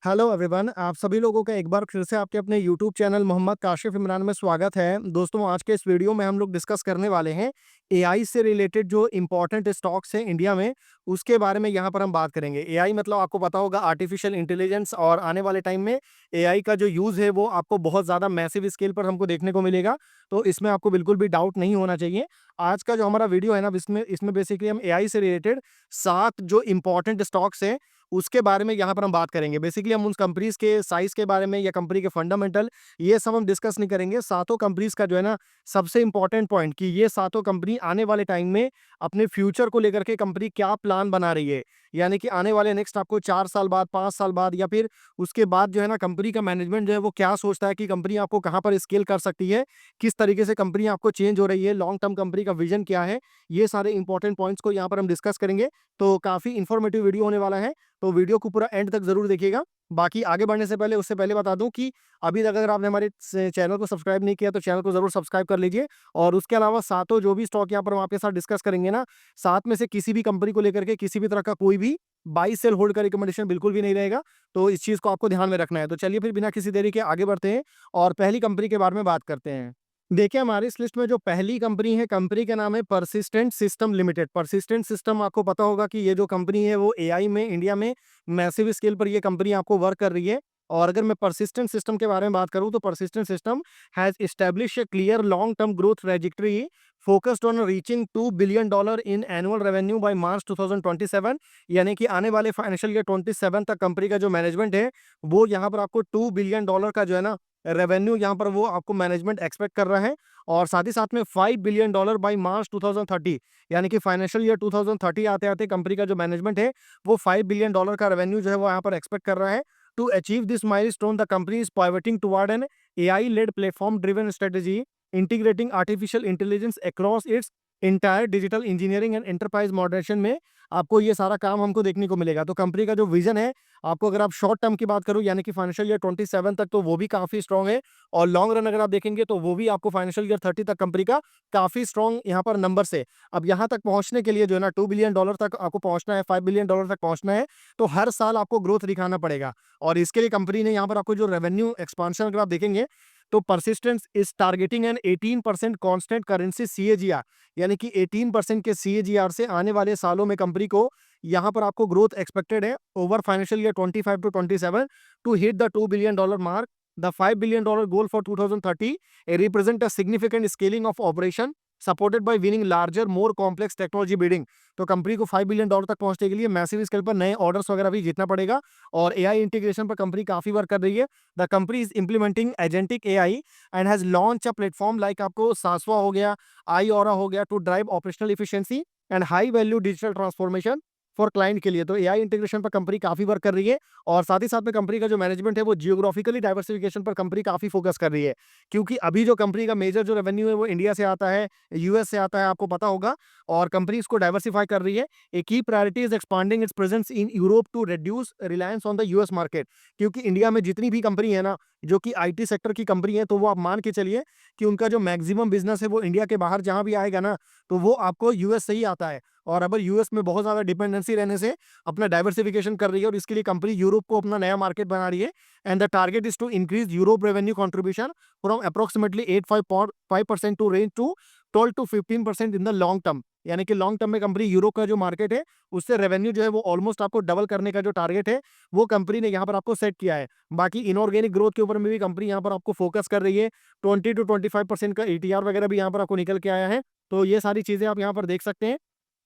Hello everyone, आप सभी लोगों का एक बार फिर से आपके अपने यूट्यूब चैनल मोहम्मद काशिफ इमरान में स्वागत है। दोस्तों, आज के इस वीडियो में हम लोग डिस्कस करने वाले हैं एआई से रिलेटेड जो इम्पोर्टेंट स्टॉक्स हैं इंडिया में, उसके बारे में यहाँ पर हम बात करेंगे। एआई मतलब आपको पता होगा आर्टिफिशियल इंटेलिजेंस, और आने वाले टाइम में एआई का जो यूज़ है वो आपको बहुत ज़्यादा मैसिव स्केल पर हमको देखने को मिलेगा। तो इसमें आपको बिल्कुल भी डाउट नहीं होना चाहिए। आज का जो हमारा वीडियो है ना, इसमें इसमें बेसिकली हम एआई से रिलेटेड 7 जो इम्पोर्टेंट स्टॉक्स हैं उसके बारे में यहाँ पर हम बात करेंगे। बेसिकली हम उन कंपनीज़ के साइज़ के बारे में या कंपनी के फंडामेंटल, ये सब हम डिस्कस नहीं करेंगे। सातों कंपनीज़ का जो है ना, सबसे इम्पोर्टेंट पॉइंट कि ये सातों कंपनी आने वाले टाइम में अपने फ्यूचर को लेकर के कंपनी क्या प्लान बना रही है। यानी कि आने वाले नेक्स्ट आपको 4 साल बाद, 5 साल बाद या फिर उसके बाद जो है ना, कंपनी का मैनेजमेंट जो है वो क्या सोचता है कि कंपनी आपको कहाँ पर स्केल कर सकती है, किस तरीके से कंपनी आपको चेंज हो रही है, लॉन्ग टर्म कंपनी का विज़न क्या है। ये सारे इंपॉर्टेंट पॉइंट्स को यहाँ पर हम डिस्कस करेंगे। तो काफ़ी इन्फॉर्मेटिव वीडियो होने वाला है। तो वीडियो को पूरा एंड तक ज़रूर देखिएगा। बाकी आगे बढ़ने से पहले, उससे पहले बता दूँ कि अभी तक अगर आपने हमारे चैनल को सब्सक्राइब नहीं किया तो चैनल को ज़रूर सब्सक्राइब कर लीजिए। और उसके अलावा सातों जो भी स्टॉक यहाँ पर हम आपके साथ डिस्कस करेंगे ना, सात में से किसी भी कंपनी को लेकर के किसी भी तरह का कोई भी बाई सेल होल्ड का रिकमेंडेशन बिल्कुल भी नहीं रहेगा। तो इस चीज़ को आपको ध्यान में रखना है। तो चलिए फिर बिना किसी देरी के आगे बढ़ते हैं और पहली कंपनी के बारे में बात करते हैं। देखिए, हमारी इस लिस्ट में जो पहली कंपनी है, कंपनी का नाम है persistent system limited. Persistent system, आपको पता होगा कि ये जो कंपनी है वो एआई में इंडिया में मैसिव स्केल पर ये कंपनी आपको वर्क कर रही है। और अगर मैं परसिस्टेंट सिस्टम के बारे में बात करूं तो persistent system has established a clear long term growth trajectory focused on reaching $2 billion in annual revenue by March 2027। यानी कि आने वाले फाइनेंशियल ईयर 27 तक कंपनी का जो मैनेजमेंट है वो यहाँ पर आपको $2 बिलियन का जो है ना रेवेन्यू, यहाँ पर वो आपको मैनेजमेंट एक्सपेक्ट कर रहा है। और साथ ही साथ में $5 बिलियन बाय मार्च 2030, यानी कि फाइनेंशियल ईयर 2030 आते आते कंपनी का जो मैनेजमेंट है वो $5 बिलियन का रेवेन्यू जो है वो यहाँ पर एक्सपेक्ट कर रहा है। To achieve this milestone the company is pivoting toward an AI led platform driven strategy integrating artificial intelligence across its entire digital engineering and enterprise moderation में आपको ये सारा काम हमको देखने को मिलेगा। तो कंपनी का जो विजन है, आपको अगर आप शॉर्ट टर्म की बात करूँ यानी कि फाइनेंशियल ईयर 27 तक, तो वो भी काफ़ी स्ट्रॉन्ग है। और लॉन्ग रन अगर आप देखेंगे तो वो भी आपको फाइनेंशियल ईयर 30 तक कंपनी का काफ़ी स्ट्रॉन्ग यहाँ पर नंबर से। अब यहाँ तक पहुँचने के लिए जो है ना, $2 बिलियन तक आपको पहुँचना है, $5 बिलियन तक पहुँचना है, तो हर साल आपको ग्रोथ दिखाना पड़ेगा। और इसके लिए कंपनी ने यहाँ पर आपको जो रेवेन्यू एक्सपांशन अगर आप देखेंगे तो persistence is targeting an 18% constant currency CAGR, यानी कि 18% के सीएजीआर से आने वाले सालों में कंपनी को यहाँ पर आपको ग्रोथ एक्सपेक्टेड है over financial year 25 to 27 to hit the $2 billion mark. The $5 billion goal for 2030 represent a significant scaling of operation supported by winning larger more complex technology bidding. तो कंपनी को $5 billion तक पहुंचने के लिए massive scale पर नए orders वगैरह भी जीतना पड़ेगा। और एआई इंटीग्रेशन पर कंपनी काफी वर्क कर रही है। The company is implementing agentic AI and has launch a platform like आपको सासवा हो गया, आई ऑरा हो गया, to drive operational efficiency and high value digital transformation for client के लिए। तो एआई इंटीग्रेशन पर कंपनी काफी वर्क कर रही है। और साथ ही साथ में कंपनी का जो मैनेजमेंट है वो जियोग्राफिकली डाइवर्सिफिकेशन पर कंपनी काफी फोकस कर रही है। क्योंकि अभी जो कंपनी का मेजर जो रेवेन्यू है वो इंडिया से आता है, यूएस से आता है, आपको पता होगा। और कंपनी इसको डाइवर्सिफाई कर रही है। ए की priority is expanding its presence in Europe to reduce reliance on the US market. क्योंकि इंडिया में जितनी भी कंपनी है ना, जो कि आईटी सेक्टर की कंपनी है, तो वो आप मान के चलिए कि उनका जो मैक्सिमम बिजनेस है वो इंडिया के बाहर जहां भी आएगा ना, तो वो आपको यूएस से ही आता है। और अब यूएस में बहुत ज्यादा डिपेंडेंसी रहने से अपना डाइवर्सिफिकेशन कर रही है, और इसके लिए कंपनी यूरोप को अपना नया मार्केट बना रही है। And the target is to increase Europe revenue contribution from approximately 8.5% to range to 12 to 15% in the long term. यानी कि लॉन्ग टर्म में कंपनी यूरोप का जो मार्केट है उससे रेवेन्यू जो है वो ऑलमोस्ट आपको डबल करने का जो टारगेट है वो कंपनी ने यहाँ पर आपको सेट किया है। बाकी इनऑर्गेनिक ग्रोथ के ऊपर में भी कंपनी यहाँ पर आपको फोकस कर रही है। 20 to 25% का एटीआर वगैरह भी यहाँ पर आपको निकल के आया है। तो ये सारी चीजें आप यहाँ पर देख सकते हैं।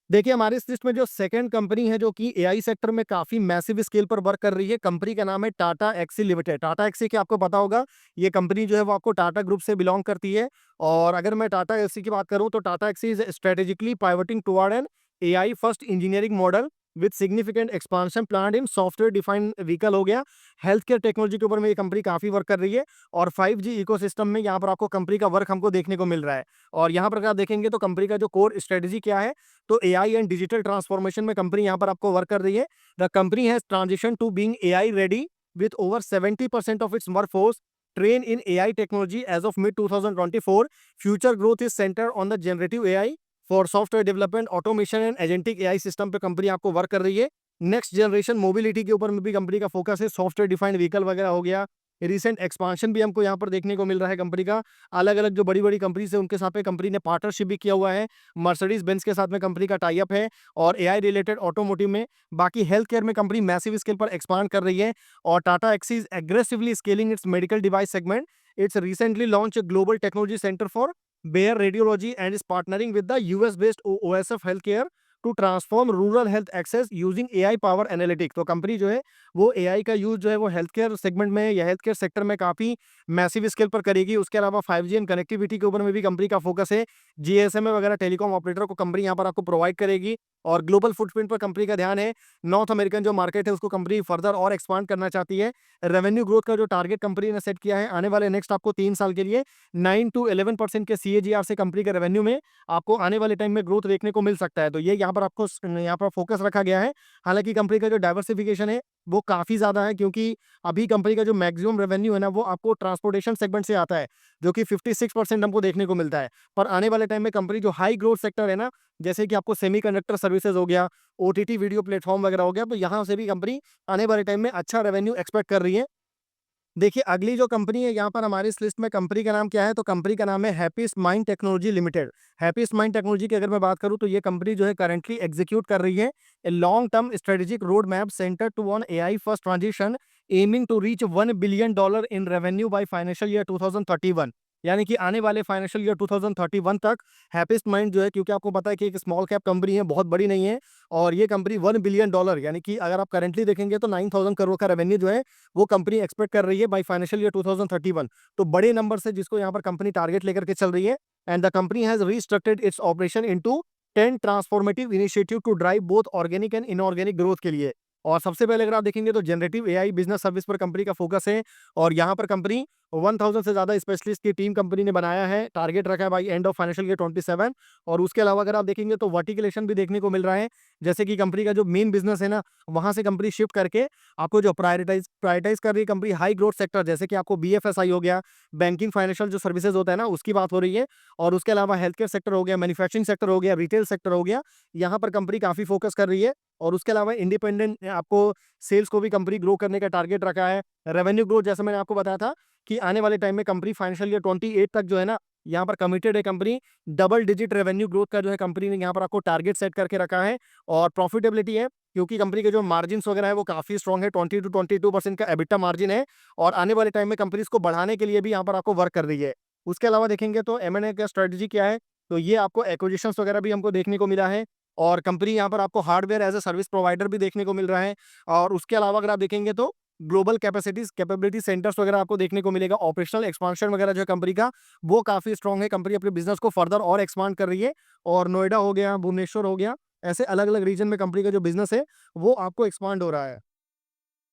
देखिए, हमारे इस लिस्ट में जो सेकंड कंपनी है जो कि एआई सेक्टर में काफी मैसिव स्केल पर वर्क कर रही है, कंपनी का नाम है टाटा एक्सी लिमिटेड। टाटा एक्सी के आपको पता होगा, ये कंपनी जो है वो आपको टाटा ग्रुप से बिलोंग करती है। और अगर मैं टाटा एक्सी की बात करूं तो Tata Elxsi is strategically pivoting toward an AI first engineering model with significant expansion plan in software defined vehicle हो गया, हेल्थ केयर टेक्नोलॉजी के ऊपर में ये कंपनी काफी वर्क कर रही है। और 5G इकोसिस्टम में यहाँ पर आपको कंपनी का वर्क हमको देखने को मिल रहा है। और यहाँ पर अगर आप देखेंगे तो कंपनी का जो कोर स्ट्रेटेजी क्या है, तो एआई एंड डिजिटल ट्रांसफॉर्मेशन में कंपनी यहाँ पर आपको वर्क कर रही है। The company has transition to being AI ready with over 70% of its workforce trained in AI technology as of mid 2024. Future growth is centered on the generative AI for software development, automation and agentic AI system पे company आपको work कर रही है। Next generation mobility के ऊपर में भी company का फोकस है, सॉफ्टवेयर डिफाइंड व्हीकल वगैरह हो गया। रिसेंट एक्सपांशन भी हमको यहाँ पर देखने को मिल रहा है कंपनी का। अलग-अलग जो बड़ी-बड़ी कंपनीज़ है उनके साथ में कंपनी ने पार्टनरशिप भी किया हुआ है। मर्सिडीज़ बेंज के साथ में कंपनी का टाई अप है और एआई रिलेटेड ऑटोमोटिव में। बाकी हेल्थ केयर में कंपनी मैसिव स्केल पर एक्सपांड कर रही है और Tata Elxsi is aggressively scaling its medical device segment. It's recently launch a global technology centre for Bayer radiology and is partnering with the US based OSF health care to transform rural health access using AI power analytics. तो company जो है वो AI का use जो है वो health care segment में या हेल्थ केयर सेक्टर में काफी मैसिव स्केल पर करेगी। उसके अलावा 5G एंड कनेक्टिविटी के ऊपर में भी कंपनी का फोकस है। जीएसएमए वगैरह टेलीकॉम ऑपरेटर को कंपनी यहाँ पर आपको प्रोवाइड करेगी और ग्लोबल फुटप्रिंट पर कंपनी का ध्यान है। नॉर्थ अमेरिकन जो मार्केट है उसको कंपनी फर्दर और एक्सपांड करना चाहती है। रेवेन्यू ग्रोथ का जो टारगेट कंपनी ने सेट किया है आने वाले नेक्स्ट आपको 3 साल के लिए 9 to 11% के सीएजीआर से कंपनी के रेवेन्यू में आपको आने वाले टाइम में ग्रोथ देखने को मिल सकता है। तो ये यहाँ पर आपको यहाँ पर फोकस रखा गया है। हालांकि कंपनी का जो डाइवर्सिफिकेशन है वो काफी ज्यादा है, क्योंकि अभी कंपनी का जो मैक्सिमम रेवेन्यू है ना वो आपको ट्रांसपोर्टेशन सेगमेंट से आता है, जो कि 56% हमको देखने को मिलता है। पर आने वाले टाइम में कंपनी जो हाई ग्रोथ सेक्टर है ना, जैसे कि आपको सेमीकंडक्टर सर्विसेज हो गया, ओटीटी वीडियो प्लेटफॉर्म वगैरह हो गया, तो यहाँ से भी कंपनी आने वाले टाइम में अच्छा रेवेन्यू एक्सपेक्ट कर रही है। देखिए, अगली जो कंपनी है यहाँ पर हमारी इस लिस्ट में, कंपनी का नाम क्या है? तो कंपनी का नाम है happiest mind technology limited. Happiest mind technology की अगर मैं बात करूँ तो ये कंपनी जो है करंटली एग्जीक्यूट कर रही है a long term strategic road map centre to on AI first transition aiming to reach $1 billion in revenue by financial year 2031। यानी कि आने वाले फाइनेंशियल ईयर 2031 तक हैप्पीस्ट माइंड जो है, क्योंकि आपको पता है कि एक स्मॉल कैप कंपनी है, बहुत बड़ी नहीं है, और ये कंपनी $1 बिलियन यानी कि अगर आप करंटली देखेंगे तो 9,000 करोड़ का रेवेन्यू जो है वो कंपनी एक्सपेक्ट कर रही है बाय फाइनेंशियल ईयर 2031। तो बड़े नंबर से जिसको यहाँ पर कंपनी टारगेट लेकर के चल रही है। And the company has restructured its operation into 10 transformative initiative to drive both organic and inorganic growth के लिए। और सबसे पहले अगर आप देखेंगे तो जनरेटिव एआई बिजनेस सर्विस पर कंपनी का फोकस है और यहाँ पर कंपनी 1000 से ज्यादा स्पेशलिस्ट की टीम कंपनी ने बनाया है, टारगेट रखा है by end of financial year 27। और उसके अलावा अगर आप देखेंगे तो वर्टिकुलेशन भी देखने को मिल रहा है, जैसे कि कंपनी का जो मेन बिजनेस है ना वहां से कंपनी शिफ्ट करके आपको जो प्रायोरिटाइज कर रही है कंपनी हाई ग्रोथ सेक्टर, जैसे कि आपको बीएफएसआई हो गया, बैंकिंग फाइनेंशियल जो सर्विसेज होता है ना उसकी बात हो रही है। और उसके अलावा हेल्थ केयर सेक्टर हो गया, मैन्युफैक्चरिंग सेक्टर हो गया, रिटेल सेक्टर हो गया, यहाँ पर कंपनी काफी फोकस कर रही है। और उसके अलावा इंडिपेंडेंट आपको सेल्स को भी कंपनी ग्रो करने का टारगेट रखा है। रेवेन्यू ग्रोथ जैसे मैंने आपको बताया था कि आने वाले टाइम में कंपनी फाइनेंशियल ईयर 28 तक जो है ना यहाँ पर कमिटेड है company. Double digit revenue growth का जो है कंपनी ने यहाँ पर आपको टारगेट सेट करके रखा है। और प्रॉफिटेबिलिटी है, क्योंकि कंपनी के जो मार्जिन वगैरह है वो काफी स्ट्रॉग है, 20 to 22% का एबिटा मार्जिन है। और आने वाले टाइम में कंपनी इसको बढ़ाने के लिए भी यहाँ पर आपको वर्क कर रही है। उसके अलावा देखेंगे तो एमएनए का स्ट्रेटजी क्या है, तो ये आपको एक्विजिशंस वगैरह भी हमको देखने को मिला है। और कंपनी यहाँ पर आपको hardware as a service provider भी देखने को मिल रहा है। और उसके अलावा अगर आप देखेंगे तो ग्लोबल कैपेबिलिटी सेंटर्स वगैरह आपको देखने को मिलेगा। ऑपरेशनल एक्सपांशन वगैरह जो है कंपनी का वो काफी स्ट्रांग है। कंपनी अपने बिजनेस को फर्दर और एक्सपांड कर रही है और नोएडा हो गया, भुवनेश्वर हो गया, ऐसे अलग अलग रीजन में कंपनी का जो बिजनेस है वो आपको एक्सपांड हो रहा है।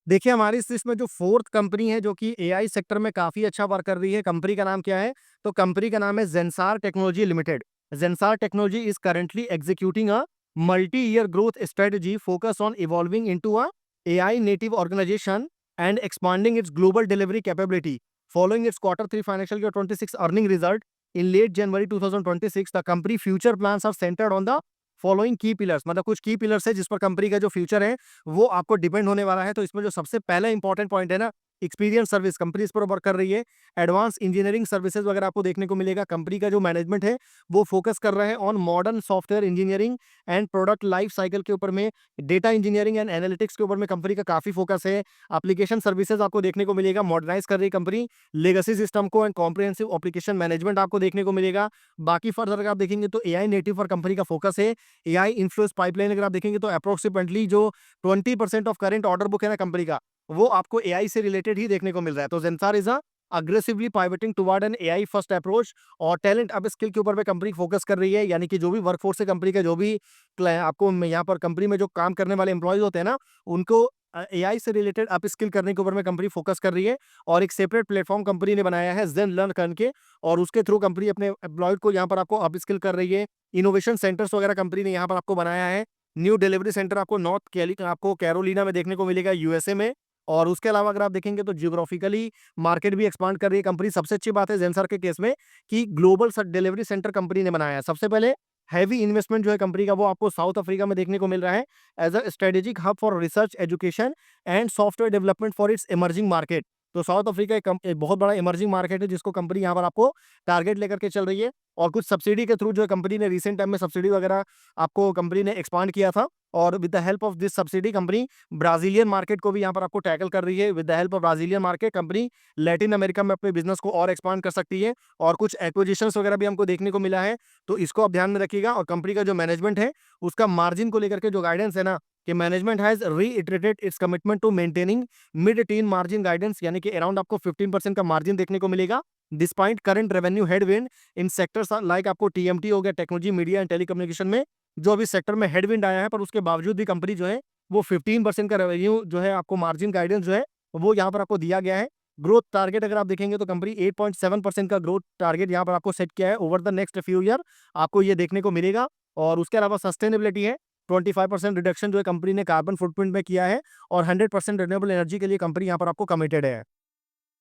देखिए, हमारी इस लिस्ट में जो फोर्थ कंपनी है जो कि एआई सेक्टर में काफी अच्छा वर्क कर रही है, कंपनी का नाम क्या है? तो कंपनी का नाम है Zensar technology limited. Zensar technology is currently executing a multi year growth strategy focus on evolving into a AI native organisation and expanding its global delivery capability. Following its Q3 financial year 26 earning result in late January 2026, the company future plans are centered on the following key pillars। मतलब कुछ की pillars है जिस पर company का जो future है वो आपको डिपेंड होने वाला है। तो इसमें जो सबसे पहला इंपॉर्टेंट पॉइंट है ना, एक्सपीरियंस सर्विस, कंपनी इस पर वर्क कर रही है। एडवांस इंजीनियरिंग सर्विसेज वगैरह आपको देखने को मिलेगा। कंपनी का जो मैनेजमेंट है वो फोकस कर रहा है on modern software engineering and product life cycle के ऊपर में। डेटा इंजीनियरिंग एंड एनालिटिक्स के ऊपर में कंपनी का काफी फोकस है। एप्लीकेशन सर्विसेज आपको देखने को मिलेगा, मॉडर्नाइज कर रही है कंपनी लेगेसी सिस्टम को एंड कॉम्प्रिहेंसिव एप्लीकेशन मैनेजमेंट आपको देखने को मिलेगा। बाकी फर्दर अगर आप देखेंगे तो एआई नेटिव पर कंपनी का फोकस है। एआई इन्फ्लुएंस पाइपलाइन अगर आप देखेंगे तो अप्रोक्सीमेटली जो 20% ऑफ करंट ऑर्डर बुक है ना कंपनी का, वो आपको एआई से रिलेटेड ही देखने को मिल रहा है। तो Zensar is a aggressively pivoting toward an AI first approach और टैलेंट अब स्किल के ऊपर में कंपनी फोकस कर रही है। यानी कि जो भी वर्कफोर्स है कंपनी का, जो भी आपको यहाँ पर कंपनी में जो काम करने वाले एम्प्लॉयज होते हैं ना, उनको एआई से रिलेटेड अप स्किल करने के ऊपर में कंपनी फोकस कर रही है। और एक सेपरेट प्लेटफॉर्म कंपनी ने बनाया है जेन लर्न करके, और उसके थ्रू कंपनी अपने एम्प्लॉयड को यहाँ पर आपको अप स्किल कर रही है। इनोवेशन सेंटर्स वगैरह कंपनी ने यहाँ पर आपको बनाया है। न्यू डिलीवरी सेंटर आपको आपको कैरोलिना में देखने को मिलेगा, यूएसए में। और उसके अलावा अगर आप देखेंगे तो जियोग्राफिकली मार्केट भी एक्सपांड कर रही है कंपनी। सबसे अच्छी बात है जेंसर के केस में कि ग्लोबल डिलीवरी सेंटर कंपनी ने बनाया है। सबसे पहले हैवी इन्वेस्टमेंट जो है कंपनी का वो आपको साउथ अफ्रीका में देखने को मिल रहा है as a strategic hub for research education and software development for its emerging market. तो साउथ अफ्रीका एक बहुत बड़ा इमर्जिंग मार्केट है जिसको कंपनी यहाँ पर आपको टारगेट लेकर के चल रही है। और कुछ सब्सिडी के थ्रू जो है कंपनी ने रिसेंट टाइम में सब्सिडी वगैरह आपको कंपनी ने एक्सपांड किया था, और with the help of this subsidy company Brazilian market को भी यहाँ पर आपको टैकल कर रही है। With the help of Brazilian market company Latin America में अपने बिजनेस को और एक्सपांड कर सकती है, और कुछ एक्विजिशंस वगैरह भी हमको देखने को मिला है। तो इसको आप ध्यान में रखिएगा। और कंपनी का जो मैनेजमेंट है उसका मार्जिन को लेकर के जो गाइडेंस है ना, कि management has reiterated its commitment to maintaining mid teen margin guidance, यानी कि अराउंड आपको 15% का मार्जिन देखने को मिलेगा डिस्पाइट करंट रेवेन्यू हेडविंड इन सेक्टर्स लाइक आपको टीएमटी हो गया, टेक्नोलॉजी, मीडिया एंड टेलीकम्युनिकेशन में जो अभी सेक्टर में हेडविंड आया है, पर उसके बावजूद भी कंपनी जो है वो 15% का रेवेन्यू जो है आपको मार्जिन गाइडेंस जो है वो यहाँ पर आपको दिया गया है। ग्रोथ टारगेट अगर आप देखेंगे तो कंपनी 8.7% का ग्रोथ टारगेट यहाँ पर आपको सेट किया है over the next few year, आपको ये देखने को मिलेगा। और उसके अलावा सस्टेनेबिलिटी है, 25% रिडक्शन जो है कंपनी ने कार्बन फुटप्रिंट में किया है, और 100% रिन्यूएबल एनर्जी के लिए कंपनी यहाँ पर आपको कमिटेड है।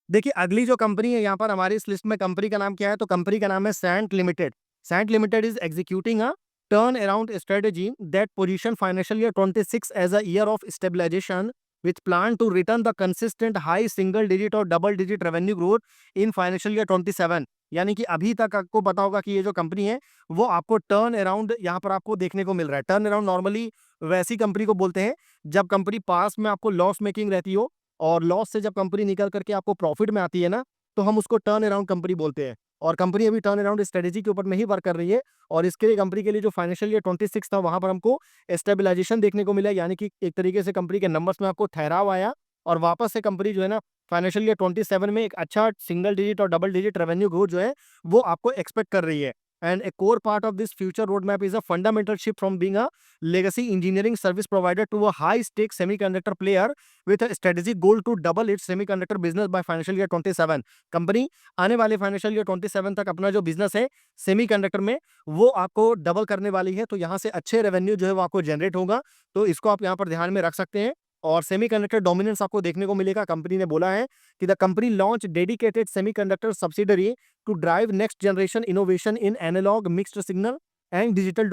देखिए अगली जो कंपनी है यहाँ पर हमारी इस लिस्ट में, कंपनी का नाम क्या है, तो कंपनी का नाम है Cyient limited. Cyient limited is executing a turn around strategy that position financial year 26 as a year of stabilization with plan to return the consistent high single digit और double digit revenue growth in financial year 27। यानी कि अभी तक आपको पता होगा कि ये जो कंपनी है वो आपको टर्न अराउंड यहाँ पर आपको देखने को मिल रहा है। टर्न अराउंड नॉर्मली वैसी कंपनी को बोलते हैं जब कंपनी पास में आपको लॉस मेकिंग रहती हो, और लॉस से जब कंपनी निकल करके आपको प्रॉफिट में आती है ना, तो हम उसको टर्न अराउंड कंपनी बोलते हैं। और कंपनी अभी टर्न अराउंड स्ट्रेटेजी के ऊपर में ही वर्क कर रही है, और इसके लिए कंपनी के लिए जो फाइनेंशियल ईयर 26 था वहां पर हमको स्टेबलाइजेशन देखने को मिला, यानी कि एक तरीके से कंपनी के नंबर्स में आपको ठहराव आया, और वापस से कंपनी जो है ना फाइनेंशियल ईयर 27 में एक अच्छा सिंगल डिजिट और डबल डिजिट रेवेन्यू ग्रोथ जो है वो आपको एक्सपेक्ट कर रही है। And A core part of this future road map is a fundamental shift from being a legacy engineering service provider to a high stake semiconductor player with a strategic goal to double its semiconductor business by financial year 27। Company आने वाले financial year 27 तक अपना जो business है semiconductor में वो आपको double करने वाली है, तो यहाँ से अच्छे रेवेन्यू जो है वो आपको जनरेट होगा। तो इसको आप यहाँ पर ध्यान में रख सकते हैं। और सेमीकंडक्टर डोमिनेंस आपको देखने को मिलेगा। कंपनी ने बोला है कि the company launch dedicated semiconductor subsidiary to drive next generation innovation in analog mixed signal and digital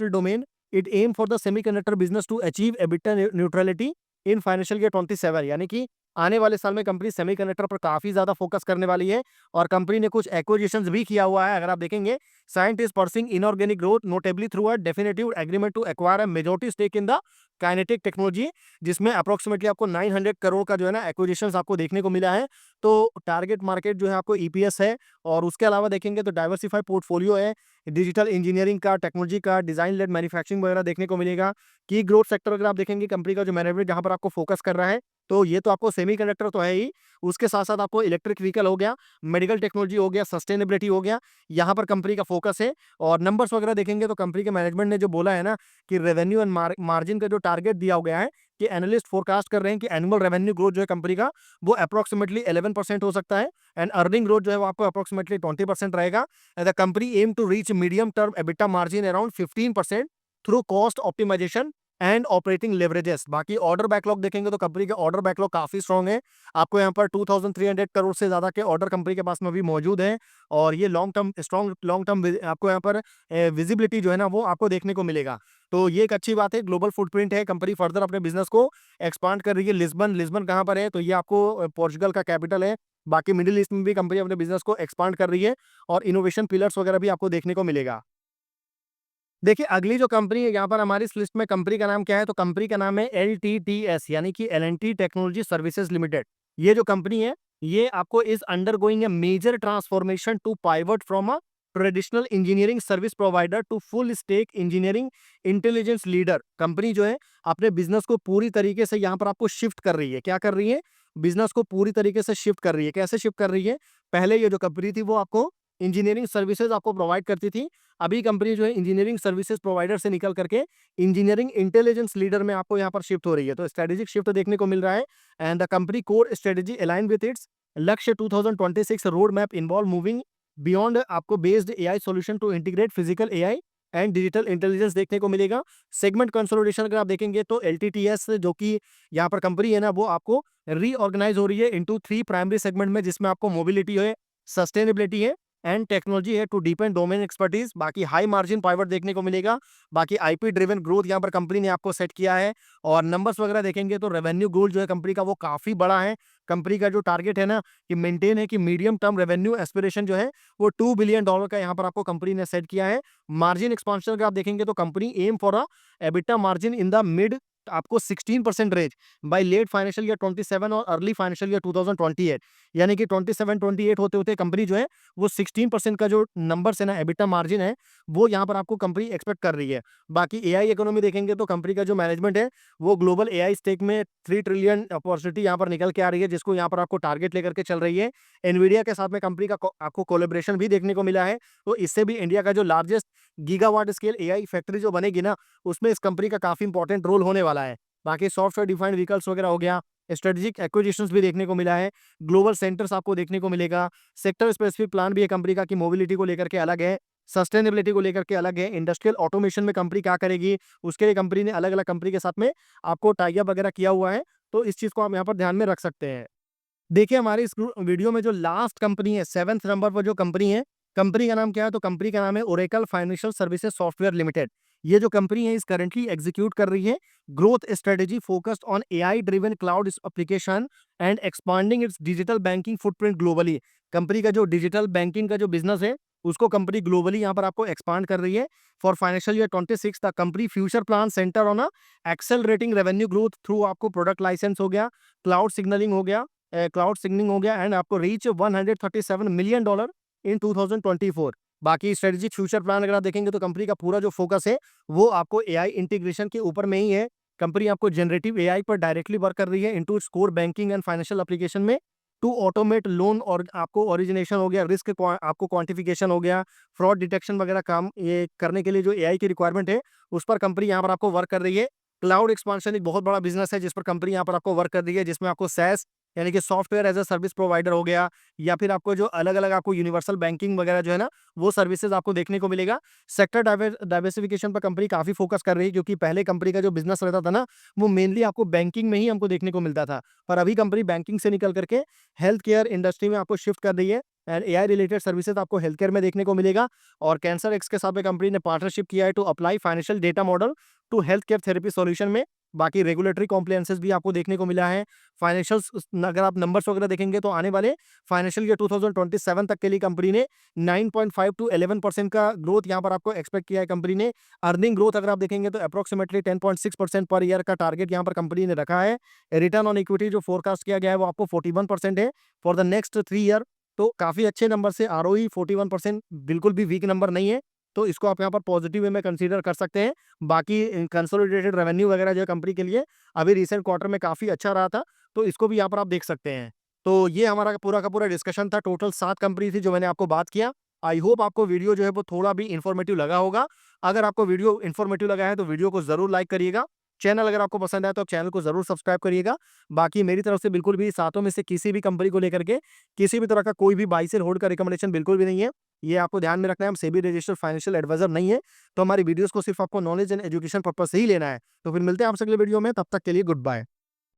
domain. It aim for the semiconductor business to achieve EBITDA neutrality in financial year 27। यानी कि आने वाले साल में company semiconductor पर काफी ज्यादा focus करने वाली है, और कंपनी ने कुछ एक्विजिशंस भी किया हुआ है। अगर आप देखेंगे Cyient is pursuing inorganic growth notably through a definitive agreement to acquire a majority stake in the kinetic technology, जिसमें अप्रोक्सीमेटली आपको 900 करोड़ का जो है ना एक्विजिशंस आपको देखने को मिला है। तो टारगेट मार्केट जो है आपको ईपीएस है, और उसके अलावा देखेंगे तो डाइवर्सिफाइड पोर्टफोलियो है, डिजिटल इंजीनियरिंग का, टेक्नोलॉजी का, डिजाइन लेड मैन्युफैक्चरिंग वगैरह देखने को मिलेगा। की ग्रोथ सेक्टर अगर आप देखेंगे कंपनी का जो मैनेजमेंट जहां पर आपको फोकस कर रहा है, तो ये तो आपको सेमीकंडक्टर तो है ही, उसके साथ साथ आपको इलेक्ट्रिक व्हीकल हो गया, मेडिकल टेक्नोलॉजी हो गया, सस्टेनेबिलिटी हो गया, यहाँ पर कंपनी का फोकस है। और नंबर्स वगैरह देखेंगे तो कंपनी के मैनेजमेंट ने जो बोला है ना कि रेवेन्यू एंड मार्जिन का जो टारगेट दिया गया है, कि एनालिस्ट फोरकास्ट कर रहे हैं कि एनुअल रेवेन्यू ग्रोथ जो है कंपनी का वो अप्रोक्सीमेटली 11% हो सकता है, एंड अर्निंग ग्रोथ जो है वो आपको अप्रोक्सीमेटली 20% रहेगा। The company aim to reach medium term EBITDA margin around 15% through cost optimisation and operating leverages. बाकी ऑर्डर बैकलॉग देखेंगे तो कंपनी के ऑर्डर बैकलॉग काफी स्ट्रॉन्ग है। आपको यहाँ पर 2300 करोड़ से ज्यादा के ऑर्डर कंपनी के पास में भी मौजूद है, और ये long term strong long term आपको यहाँ पर विजिबिलिटी जो है ना वो आपको देखने को मिलेगा। तो ये एक अच्छी बात है। ग्लोबल फुटप्रिंट है, कंपनी फर्दर अपने बिजनेस को एक्सपांड कर रही है। लिस्बन लिस्बन कहाँ पर है, तो ये आपको पोर्चुगल का कैपिटल है। बाकी मिडिल ईस्ट में भी कंपनी अपने बिजनेस को एक्सपांड कर रही है, और इनोवेशन पिलर्स वगैरह भी आपको देखने को मिलेगा। देखिए अगली जो कंपनी है यहाँ पर हमारी इस लिस्ट में, कंपनी का नाम क्या है, तो कंपनी का नाम है LTTS, यानी कि L&T टेक्नोलॉजी सर्विसेज लिमिटेड। ये जो कंपनी है ये आपको is undergoing a major transformation to pivot from a traditional engineering service provider to full stack engineering intelligence leader. Company जो है अपने बिजनेस को पूरी तरीके से यहाँ पर आपको शिफ्ट कर रही है। क्या कर रही है, बिजनेस को पूरी तरीके से शिफ्ट कर रही है। कैसे शिफ्ट कर रही है, पहले ये जो कंपनी थी वो आपको इंजीनियरिंग सर्विसेज आपको प्रोवाइड करती थी। अभी कंपनी जो है इंजीनियरिंग सर्विसेज प्रोवाइडर से निकल करके इंजीनियरिंग इंटेलिजेंस लीडर में आपको यहाँ पर शिफ्ट हो रही है। तो स्ट्रेटेजिक शिफ्ट देखने को मिल रहा है, and the company core strategy align with its Lakshya 2026 road map involve moving beyond आपको based AI solution to integrate physical AI and digital intelligence देखने को मिलेगा। सेगमेंट कंसोलिडेशन अगर आप देखेंगे तो LTTS जो कि यहाँ पर कंपनी है ना वो आपको रीऑर्गेनाइज हो रही है इनटू 3 प्राइमरी सेगमेंट में, जिसमें आपको मोबिलिटी है, सस्टेनेबिलिटी है एंड टेक्नोलॉजी है टू डीपेन डोमेन एक्सपर्टीज। बाकी हाई मार्जिन पाइवट देखने को मिलेगा। बाकी आईपी ड्रिवन ग्रोथ यहाँ पर कंपनी ने आपको सेट किया है। और नंबर्स वगैरह देखेंगे तो रेवेन्यू गोल जो है कंपनी का वो काफी बड़ा है। कंपनी का जो टारगेट है ना कि मेंटेन है कि मीडियम टर्म रेवेन्यू एस्पिरेशन जो है वो $2 बिलियन का यहाँ पर आपको कंपनी ने सेट किया है। मार्जिन एक्सपांशन अगर आप देखेंगे तो company aim for a EBITDA margin in the mid आपको 16% range by late financial year 27 और अर्ली फाइनेंशियल ईयर 2028, यानी कि 27-28 होते होते कंपनी जो है वो 16% का जो नंबर है ना एबिटा मार्जिन है वो यहाँ पर आपको कंपनी एक्सपेक्ट कर रही है। बाकी एआई इकोनॉमी देखेंगे तो कंपनी का जो मैनेजमेंट है वो ग्लोबल एआई स्टेक में 3 ट्रिलियन अपॉर्चुनिटी यहाँ पर निकल के आ रही है, जिसको यहाँ पर आपको टारगेट लेकर के चल रही है। एनवीडिया के साथ में कंपनी का आपको कोलेब्रेशन भी देखने को मिला है। तो इससे भी इंडिया का जो largest gigawatt scale AI factory जो बनेगी ना उसमें इस कंपनी का काफी इंपॉर्टेंट रोल होने वाला है। बाकी सॉफ्टवेयर डिफाइंड व्हीकल्स वगैरह हो गया, स्ट्रेटेजिक एक्विजिशंस भी देखने को मिला है, ग्लोबल सेंटर्स आपको देखने को मिलेगा, सेक्टर स्पेसिफिक प्लान भी है कंपनी का कि मोबिलिटी को लेकर के अलग है, सस्टेनेबिलिटी को लेकर के अलग है, इंडस्ट्रियल ऑटोमेशन में कंपनी क्या करेगी उसके लिए कंपनी ने अलग अलग कंपनी के साथ में आपको टाई अप वगैरह किया हुआ है। तो इस चीज को आप यहाँ पर ध्यान में रख सकते हैं। देखिए हमारी इस वीडियो में जो लास्ट कंपनी है 7th नंबर पर जो कंपनी है, कंपनी का नाम क्या है तो कंपनी का नाम है Oracle financial services software limited. ये जो कंपनी है इस करंटली एग्जीक्यूट कर रही है growth strategy focused on AI driven cloud application and expanding it's digital banking footprint globally. Company का जो डिजिटल बैंकिंग का जो बिजनेस है उसको कंपनी ग्लोबली यहाँ पर आपको एक्सपांड कर रही है। For financial year 26 the company future plan centre on accelerating revenue growth through आपको प्रोडक्ट लाइसेंस हो गया, क्लाउड सिग्नलिंग हो गया, क्लाउड सिग्निंग हो गया एंड आपको रीच $137 मिलियन इन 2024। बाकी स्ट्रेटेजिक फ्यूचर प्लान अगर आप देखेंगे तो कंपनी का पूरा जो फोकस है वो आपको एआई इंटीग्रेशन के ऊपर में ही है। कंपनी आपको जनरेटिव एआई पर डायरेक्टली वर्क कर रही है into its core banking and financial application में टू ऑटोमेट लोन और आपको ओरिजिनेशन हो गया, रिस्क आपको क्वांटिफिकेशन हो गया, फ्रॉड डिटेक्शन वगैरह काम ये करने के लिए जो एआई की रिक्वायरमेंट है उस पर कंपनी यहाँ पर आपको वर्क कर रही है। क्लाउड एक्सपांशन एक बहुत बड़ा बिजनेस है जिस पर कंपनी यहाँ पर आपको वर्क कर रही है, जिसमें आपको सैस यानी कि software as a service provider हो गया, या फिर आपको जो अलग अलग आपको यूनिवर्सल बैंकिंग वगैरह जो है ना वो सर्विसेज आपको देखने को मिलेगा। सेक्टर डाइवर्सिफिकेशन पर कंपनी काफी फोकस कर रही है, क्योंकि पहले कंपनी का जो बिजनेस रहता था ना वो मेनली आपको बैंकिंग में ही हमको देखने को मिलता था, पर अभी कंपनी बैंकिंग से निकल करके हेल्थ केयर इंडस्ट्री में आपको शिफ्ट कर रही है एंड एआई रिलेटेड सर्विसेज आपको हेल्थ केयर में देखने को मिलेगा। और कैंसर एक्स के साथ में कंपनी ने पार्टनरशिप किया है to apply financial data model to health care therapy solution में। बाकी रेगुलेटरी कॉम्प्लायंसेस भी आपको देखने को मिला है। फाइनेंशियल्स अगर आप नंबर्स वगैरह देखेंगे तो आने वाले फाइनेंशियल ईयर 2027 तक के लिए कंपनी ने 9.5 टू 11% का ग्रोथ यहाँ पर आपको एक्सपेक्ट किया है कंपनी ने। अर्निंग ग्रोथ अगर आप देखेंगे तो अप्रोक्सीमेटली 10.6% पर ईयर का टारगेट यहाँ पर कंपनी ने रखा है। रिटर्न ऑन इक्विटी जो फोरकास्ट किया गया है वो आपको 41% है फॉर द नेक्स्ट 3 ईयर। तो काफी अच्छे नंबर से आरओई 41% बिल्कुल भी वीक नंबर नहीं है, तो इसको आप यहाँ पर पॉजिटिव वे में कंसीडर कर सकते हैं। बाकी कंसोलिडेटेड रेवेन्यू वगैरह जो है कंपनी के लिए अभी रिसेंट क्वार्टर में काफी अच्छा रहा था, तो इसको भी यहाँ पर आप देख सकते हैं। तो ये हमारा पूरा का पूरा डिस्कशन था। टोटल 7 कंपनी थी जो मैंने आपको बात किया। आई होप आपको वीडियो जो है वो थोड़ा भी इन्फॉर्मेटिव लगा होगा। अगर आपको वीडियो इन्फॉर्मेटिव लगा है तो वीडियो को जरूर लाइक करिएगा। चैनल अगर आपको पसंद आए तो आप चैनल को जरूर सब्सक्राइब करिएगा। बाकी मेरी तरफ से बिल्कुल भी सातों में से किसी भी कंपनी को लेकर के किसी भी तरह का कोई भी बाई सेल होल्ड का रिकमेंडेशन बिल्कुल भी नहीं है। ये आपको ध्यान में रखना है, हम सेबी रजिस्टर्ड फाइनेंशियल एडवाइजर नहीं है, तो हमारी वीडियोस को सिर्फ आपको नॉलेज एंड एजुकेशन पर्पस से ही लेना है। तो फिर मिलते हैं आपसे अगले वीडियो में, तब तक के लिए गुड बाय।